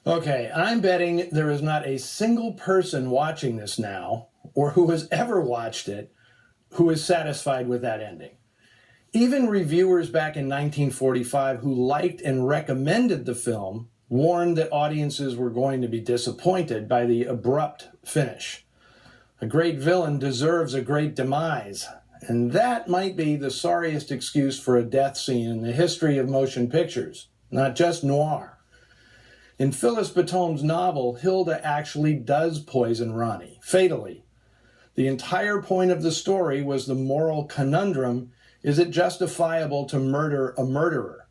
Okay, I'm betting there is not a single person watching this now, or who has ever watched it, who is satisfied with that ending. Even reviewers back in 1945 who liked and recommended the film warned that audiences were going to be disappointed by the abrupt finish. A great villain deserves a great demise, and that might be the sorriest excuse for a death scene in the history of motion pictures, not just noir. In Phyllis Batome's novel, Hilda actually does poison Ronnie, fatally. The entire point of the story was the moral conundrum: is it justifiable to murder a murderer?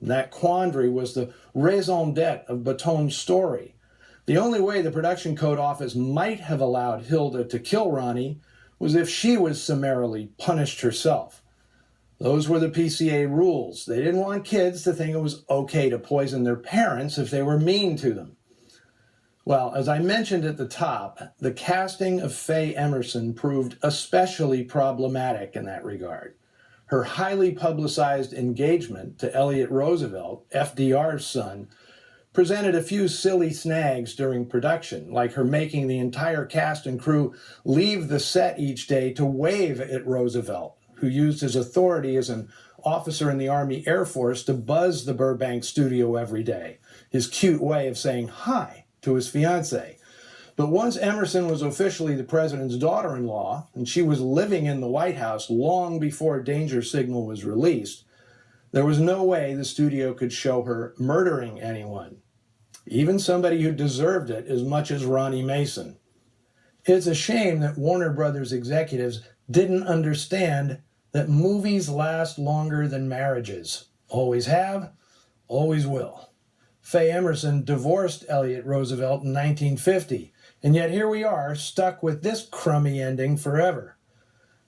That quandary was the raison d'etre of Batome's story. The only way the production code office might have allowed Hilda to kill Ronnie was if she was summarily punished herself. Those were the PCA rules. They didn't want kids to think it was okay to poison their parents if they were mean to them. Well, as I mentioned at the top, the casting of Faye Emerson proved especially problematic in that regard. Her highly publicized engagement to Elliott Roosevelt, FDR's son, presented a few silly snags during production, like her making the entire cast and crew leave the set each day to wave at Roosevelt, who used his authority as an officer in the Army Air Force to buzz the Burbank studio every day, his cute way of saying hi to his fiancée. But once Emerson was officially the president's daughter-in-law, and she was living in the White House long before Danger Signal was released, there was no way the studio could show her murdering anyone, even somebody who deserved it as much as Ronnie Mason. It's a shame that Warner Brothers executives didn't understand that movies last longer than marriages. Always have, always will. Faye Emerson divorced Elliott Roosevelt in 1950, and yet here we are, stuck with this crummy ending forever.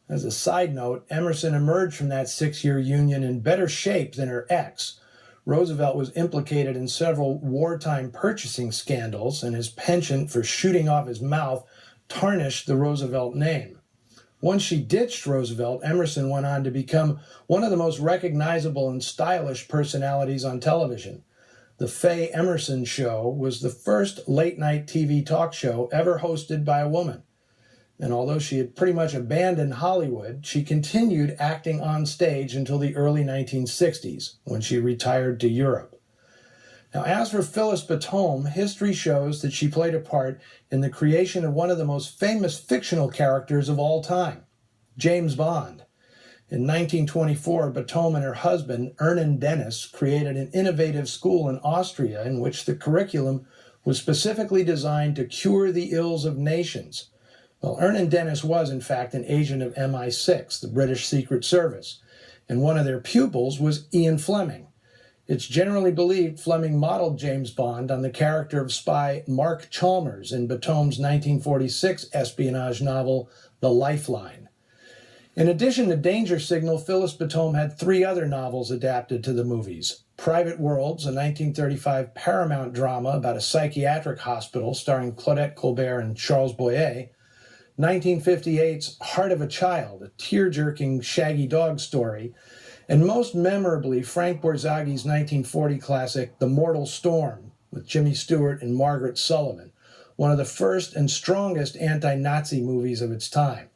As a side note, Emerson emerged from that 6-year union in better shape than her ex. Roosevelt was implicated in several wartime purchasing scandals, and his penchant for shooting off his mouth tarnished the Roosevelt name. Once she ditched Roosevelt, Emerson went on to become one of the most recognizable and stylish personalities on television. The Faye Emerson Show was the first late-night TV talk show ever hosted by a woman. And although she had pretty much abandoned Hollywood, she continued acting on stage until the early 1960s, when she retired to Europe. Now, as for Phyllis Batome, history shows that she played a part in the creation of one of the most famous fictional characters of all time, James Bond. In 1924, Batome and her husband, Ernan Dennis, created an innovative school in Austria in which the curriculum was specifically designed to cure the ills of nations. Well, Ernan Dennis was, in fact, an agent of MI6, the British Secret Service, and one of their pupils was Ian Fleming. It's generally believed Fleming modeled James Bond on the character of spy Mark Chalmers in Batome's 1946 espionage novel, The Lifeline. In addition to Danger Signal, Phyllis Batome had 3 other novels adapted to the movies. Private Worlds, a 1935 Paramount drama about a psychiatric hospital starring Claudette Colbert and Charles Boyer. 1958's Heart of a Child, a tear-jerking Shaggy Dog story. And most memorably, Frank Borzaghini's 1940 classic, The Mortal Storm, with Jimmy Stewart and Margaret Sullivan, one of the first and strongest anti-Nazi movies of its time.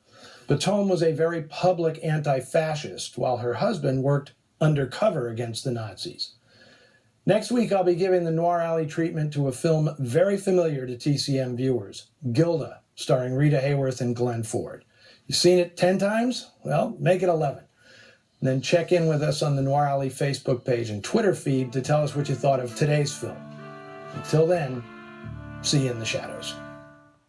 Batome was a very public anti-fascist, while her husband worked undercover against the Nazis. Next week, I'll be giving the Noir Alley treatment to a film very familiar to TCM viewers, Gilda, starring Rita Hayworth and Glenn Ford. You've seen it 10 times? Well, make it 11. And then check in with us on the Noir Alley Facebook page and Twitter feed to tell us what you thought of today's film. Until then, see you in the shadows.